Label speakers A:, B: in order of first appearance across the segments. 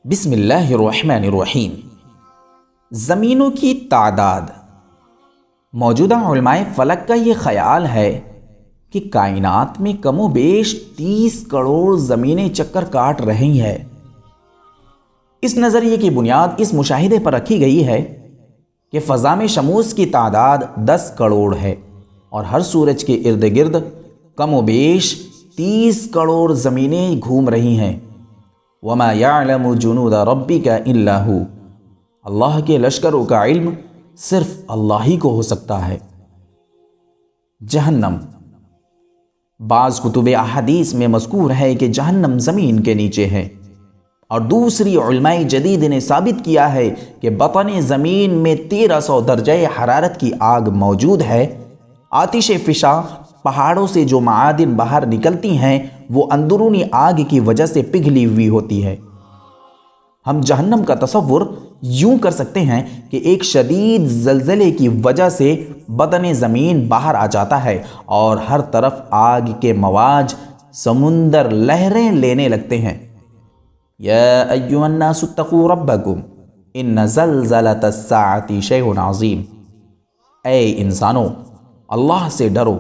A: بسم اللہ الرحمن الرحیم۔ زمینوں کی تعداد۔ موجودہ علماء فلک کا یہ خیال ہے کہ کائنات میں کم و بیش 30 کروڑ زمینیں چکر کاٹ رہی ہیں۔ اس نظریے کی بنیاد اس مشاہدے پر رکھی گئی ہے کہ فضا میں شموس کی تعداد 10 کروڑ ہے اور ہر سورج کے ارد گرد کم و بیش 30 کروڑ زمینیں گھوم رہی ہیں۔ وما يعلم جنود ربك الا هو۔ اللہ کے لشکروں کا علم صرف اللہ ہی کو ہو سکتا ہے۔ جہنم۔ بعض کتب احادیث میں مذکور ہے کہ جہنم زمین کے نیچے ہے، اور دوسری علماء جدید نے ثابت کیا ہے کہ بطن زمین میں 1300 درجہ حرارت کی آگ موجود ہے۔ آتش فشاں پہاڑوں سے جو معادن باہر نکلتی ہیں وہ اندرونی آگ کی وجہ سے پگھلی ہوئی ہوتی ہے۔ ہم جہنم کا تصور یوں کر سکتے ہیں کہ ایک شدید زلزلے کی وجہ سے بدن زمین باہر آ جاتا ہے اور ہر طرف آگ کے مواج سمندر لہریں لینے لگتے ہیں۔ یا ایھا الناس اتقوا ربکم ان زلزلۃ الساعۃ شیء عظیم۔ اے انسانوں، اللہ سے ڈرو،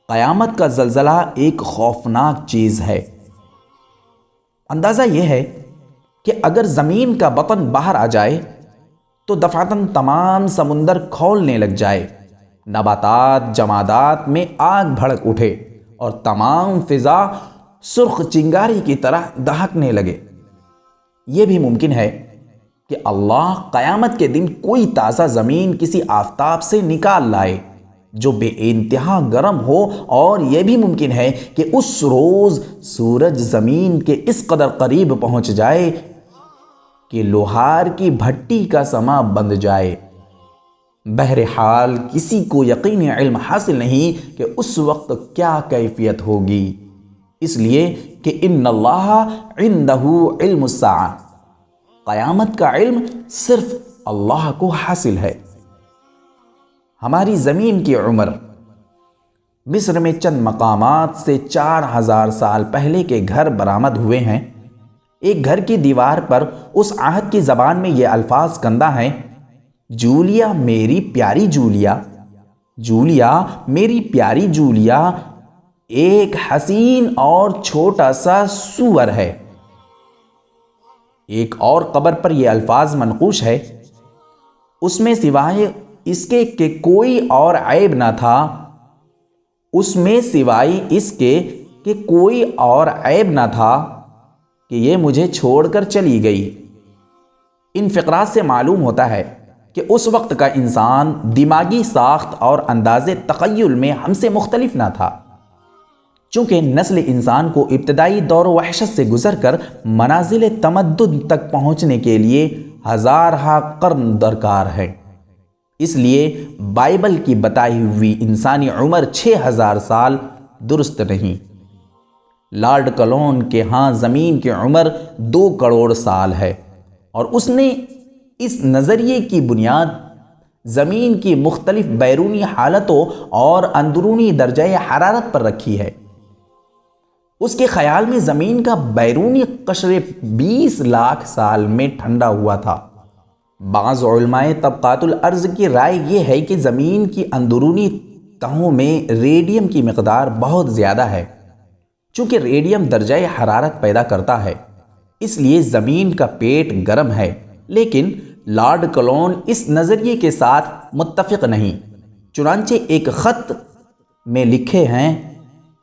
A: قیامت کا زلزلہ ایک خوفناک چیز ہے۔ اندازہ یہ ہے کہ اگر زمین کا بطن باہر آ جائے تو دفعتاً تمام سمندر کھولنے لگ جائے، نباتات جمادات میں آگ بھڑک اٹھے اور تمام فضا سرخ چنگاری کی طرح دہکنے لگے۔ یہ بھی ممکن ہے کہ اللہ قیامت کے دن کوئی تازہ زمین کسی آفتاب سے نکال لائے جو بے انتہا گرم ہو، اور یہ بھی ممکن ہے کہ اس روز سورج زمین کے اس قدر قریب پہنچ جائے کہ لوہار کی بھٹی کا سما بند جائے۔ بہرحال کسی کو یقینی علم حاصل نہیں کہ اس وقت کیا کیفیت ہوگی، اس لیے کہ ان اللہ عندہ علم الساعہ، قیامت کا علم صرف اللہ کو حاصل ہے۔ ہماری زمین کی عمر۔ مصر میں چند مقامات سے 4000 سال پہلے کے گھر برآمد ہوئے ہیں۔ ایک گھر کی دیوار پر اس عہد کی زبان میں یہ الفاظ کندہ ہیں: جولیا میری پیاری جولیا، جولیا میری پیاری جولیا ایک حسین اور چھوٹا سا سور ہے۔ ایک اور قبر پر یہ الفاظ منقوش ہے: اس میں سوائے اس کے کہ کوئی اور عیب نہ تھا، اس میں سوائے اس کے کہ کوئی اور عیب نہ تھا کہ یہ مجھے چھوڑ کر چلی گئی۔ ان فقرات سے معلوم ہوتا ہے کہ اس وقت کا انسان دماغی ساخت اور انداز تخیل میں ہم سے مختلف نہ تھا، چونکہ نسل انسان کو ابتدائی دور و وحشت سے گزر کر منازل تمدن تک پہنچنے کے لیے ہزارہا قرن درکار ہے۔ اس لیے بائبل کی بتائی ہوئی انسانی عمر 6000 سال درست نہیں۔ لارڈ کلون کے ہاں زمین کی عمر 2 کروڑ سال ہے، اور اس نے اس نظریے کی بنیاد زمین کی مختلف بیرونی حالتوں اور اندرونی درجہ حرارت پر رکھی ہے۔ اس کے خیال میں زمین کا بیرونی قشر 20 لاکھ سال میں ٹھنڈا ہوا تھا۔ بعض علماء طبقات الارض کی رائے یہ ہے کہ زمین کی اندرونی تہوں میں ریڈیم کی مقدار بہت زیادہ ہے۔ چونکہ ریڈیم درجہ حرارت پیدا کرتا ہے، اس لیے زمین کا پیٹ گرم ہے، لیکن لارڈ کلون اس نظریے کے ساتھ متفق نہیں۔ چنانچہ ایک خط میں لکھے ہیں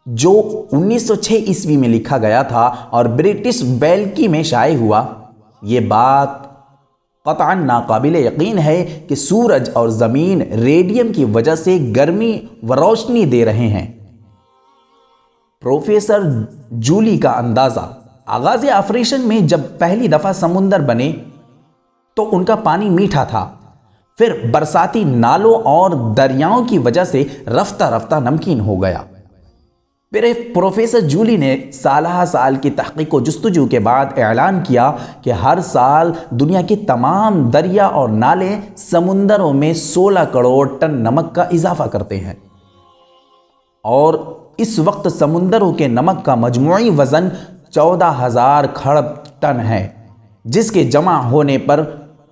A: جو 1906 عیسوی میں لکھا گیا تھا اور برٹش ویلکی میں شائع ہوا: یہ بات قطعاً ناقابل یقین ہے کہ سورج اور زمین ریڈیم کی وجہ سے گرمی و روشنی دے رہے ہیں۔ پروفیسر جولی کا اندازہ: آغاز آفریشن میں جب پہلی دفعہ سمندر بنے تو ان کا پانی میٹھا تھا، پھر برساتی نالوں اور دریاؤں کی وجہ سے رفتہ رفتہ نمکین ہو گیا۔ پھر پروفیسر جولی نے سالہ سال کی تحقیق و جستجو کے بعد اعلان کیا کہ ہر سال دنیا کے تمام دریا اور نالے سمندروں میں 16 کروڑ ٹن نمک کا اضافہ کرتے ہیں، اور اس وقت سمندروں کے نمک کا مجموعی وزن 14,000 کھرب ٹن ہے۔ جس کے جمع ہونے پر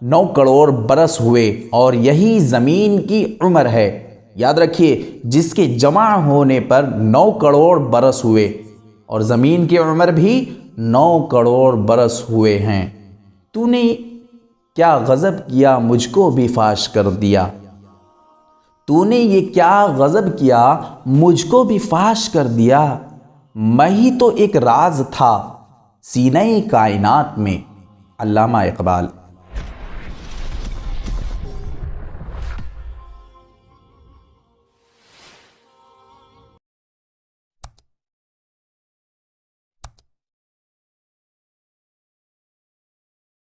A: 9 کروڑ برس ہوئے، اور یہی زمین کی عمر ہے۔ یاد رکھیے، جس کے جمع ہونے پر 9 کروڑ برس ہوئے، اور زمین کی عمر بھی 9 کروڑ برس ہوئے ہیں۔ تو نے کیا غضب کیا، مجھ کو بھی فاش کر دیا۔ تو نے یہ کیا غضب کیا، مجھ کو بھی فاش کر دیا۔ میں ہی تو ایک راز تھا سینہ کائنات میں۔ علامہ اقبال۔